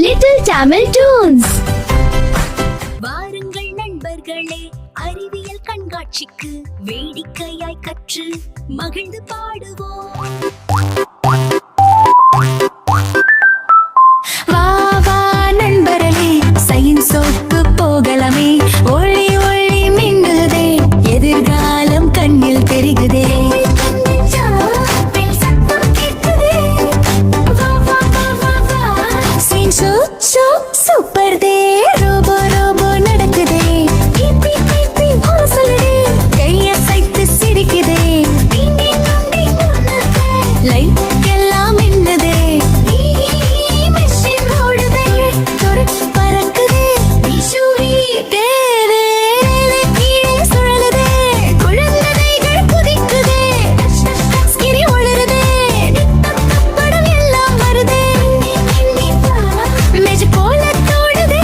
Little Tamil Tunes. வாருங்கள் நண்பர்களே, அறிவியல் கண்காட்சிக்கு வேடிக்கையாய் கற்று மகிழ்ந்து பாடுவோம். வா வா நண்பர்களே, சயின்ஸோக்கு போகலாமே. ஒளி ஒளி மின்னுதே, எதிர்காலம் கண்ணில் தெரிகுதே. சூப்பர் தே, ரோபோ ரோபோ நடக்குதே. கையசைத்து சிரிக்குதே, லைட் எல்லாம் மின்னுதே. பறக்குதே, கீழே சுழலுதே. குழந்தைகள் குதிக்குதே, ஸ்கிரி ஒளருதே. படம் எல்லாம் வருதே, மேஜ் போல தோடுதே.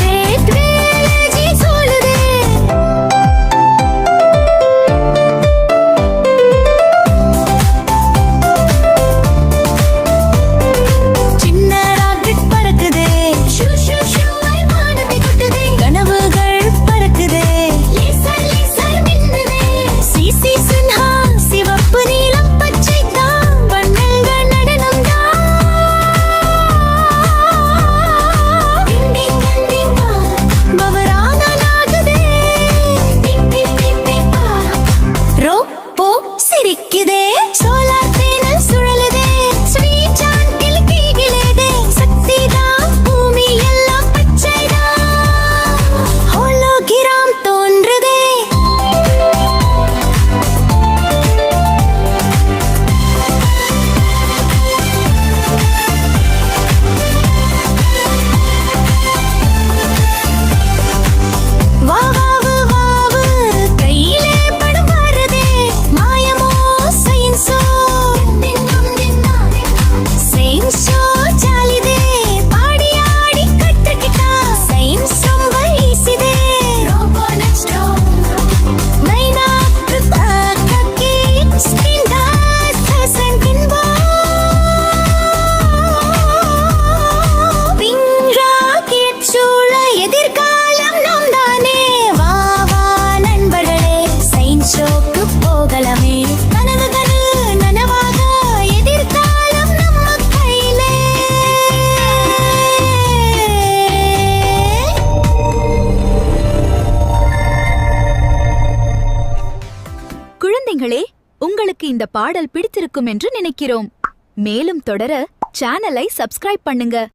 டெக்னாலஜி சொல்லுதே. சின்ன ராக்கெட் பறக்குதே, வானத்தை கொட்டுதே. கனவுகள் பறக்குதே, சிசி சின்ஹா சிவப்பு நீலம் பச்சை தான் வண்ணங்கள் நடனம் பவராகனாகுதே. ரோபோ சிரிக்குதே, சோலார் பேனல் சுழலுதே. ஸ்வீட் சாண்டில் கீகிலேதே, சக்திதான் பூமி எல்லாம் பச்சைதான். ஹோலோகிராம் தோன்றுதே. வாவு வாவு கையிலே படம் வருதே. மாயமோ சயின்ஸோ, சயின்ஸோ ஜாலிதே. பாடி ஆடி கற்றுக்கிட்டா சயின்ஸ் ரொம்ப ஈஸிதே. மைனாக்கு தாக்கி ஸ்கின் டாஸ் ஹசன் கின்போ. பிங்ரா கேட்சூழ எதிர்காலம் நாம் தானே. வா வா நண்பர்களே, சயின்ஸ் ஷோக்கு போகலாமே. கனவு கனவு நனவாக, எதிர்காலம் நம்ம கையிலே. குழந்தைகளே, உங்களுக்கு இந்த பாடல் பிடித்திருக்கும் என்று நினைக்கிறோம். மேலும் தொடர சேனலை சப்ஸ்கிரைப் பண்ணுங்க.